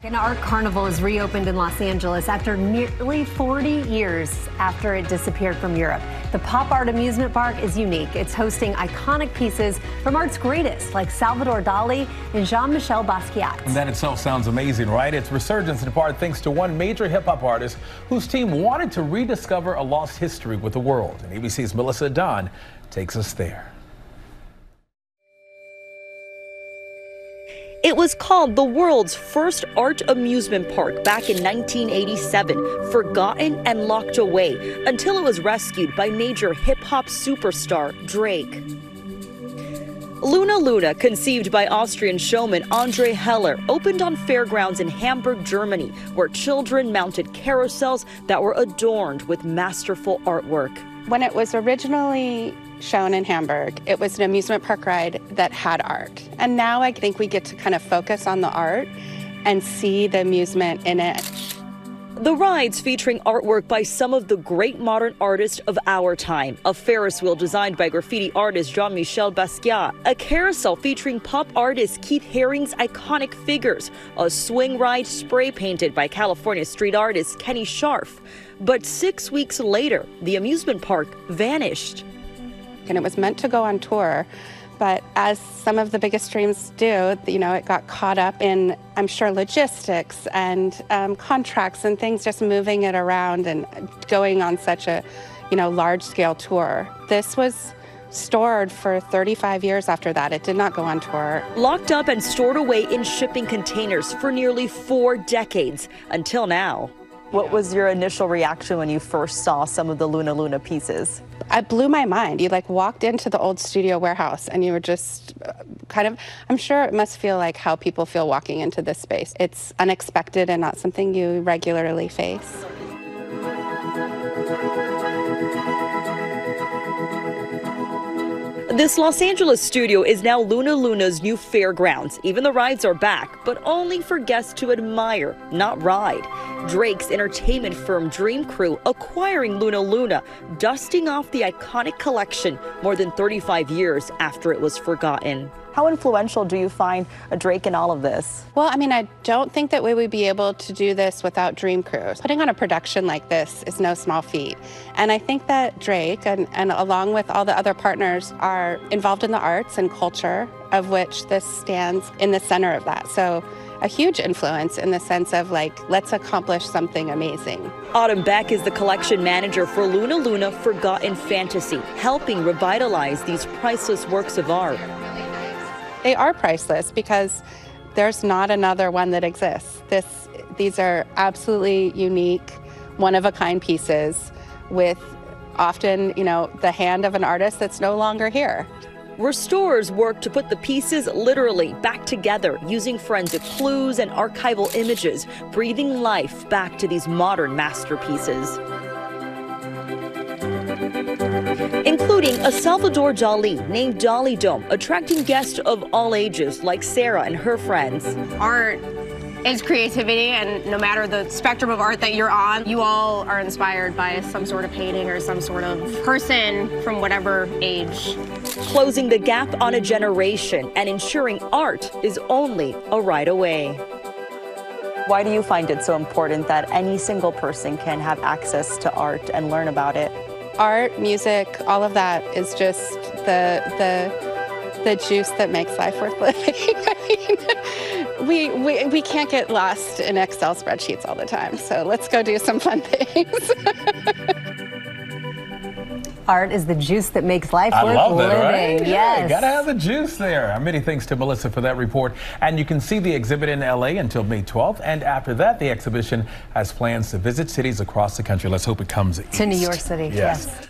An art carnival is reopened in Los Angeles after nearly 40 years after it disappeared from Europe. The pop art amusement park is unique. It's hosting iconic pieces from art's greatest, like Salvador Dali and Jean-Michel Basquiat. And that itself sounds amazing, right? Its resurgence in part thanks to one major hip-hop artist whose team wanted to rediscover a lost history with the world. And ABC's Melissa Adan takes us there. It was called the world's first art amusement park back in 1987, forgotten and locked away until it was rescued by major hip-hop superstar Drake. Luna Luna, conceived by Austrian showman Andre Heller, opened on fairgrounds in Hamburg, Germany, where children mounted carousels that were adorned with masterful artwork. When it was originally shown in Hamburg, it was an amusement park ride that had art. And now I think we get to kind of focus on the art and see the amusement in it. The rides featuring artwork by some of the great modern artists of our time. A Ferris wheel designed by graffiti artist Jean-Michel Basquiat. A carousel featuring pop artist Keith Haring's iconic figures. A swing ride spray painted by California street artist Kenny Scharf. But 6 weeks later, the amusement park vanished. And it was meant to go on tour, but as some of the biggest dreams do, it got caught up in, I'm sure, logistics and contracts and things, just moving it around and going on such a, large-scale tour. This was stored for 35 years after that. It did not go on tour. Locked up and stored away in shipping containers for nearly 4 decades, until now. What was your initial reaction when you first saw some of the Luna Luna pieces? It blew my mind. You walked into the old studio warehouse and you were just I'm sure it must feel like how people feel walking into this space. It's unexpected and not something you regularly face. This Los Angeles studio is now Luna Luna's new fairgrounds. Even the rides are back, but only for guests to admire, not ride. Drake's entertainment firm Dream Crew acquiring Luna Luna, dusting off the iconic collection more than 35 years after it was forgotten. How influential do you find Drake in all of this? Well, I don't think that we would be able to do this without Dream Crew. Putting on a production like this is no small feat. And I think that Drake, and along with all the other partners, are involved in the arts and culture, of which this stands in the center of that. So a huge influence in the sense of let's accomplish something amazing. Autumn Beck is the collection manager for Luna Luna Forgotten Fantasy, helping revitalize these priceless works of art. They are priceless because there's not another one that exists. These are absolutely unique, one-of-a-kind pieces with often, the hand of an artist that's no longer here. Restorers work to put the pieces literally back together using forensic clues and archival images, breathing life back to these modern masterpieces. Including a Salvador Dali named Dali Dome, attracting guests of all ages like Sarah and her friends. Art is creativity, and no matter the spectrum of art that you're on, you all are inspired by some sort of painting or some sort of person from whatever age. Closing the gap on a generation and ensuring art is only a ride away. Why do you find it so important that any single person can have access to art and learn about it? Art, music, all of that is just the juice that makes life worth living. We can't get lost in Excel spreadsheets all the time, so let's go do some fun things. Art is the juice that makes life worth living. Right? Yes. Yeah, gotta have the juice there. Many thanks to Melissa for that report. And you can see the exhibit in LA until May 12th. And after that, the exhibition has plans to visit cities across the country. Let's hope it comes east. To New York City, yes.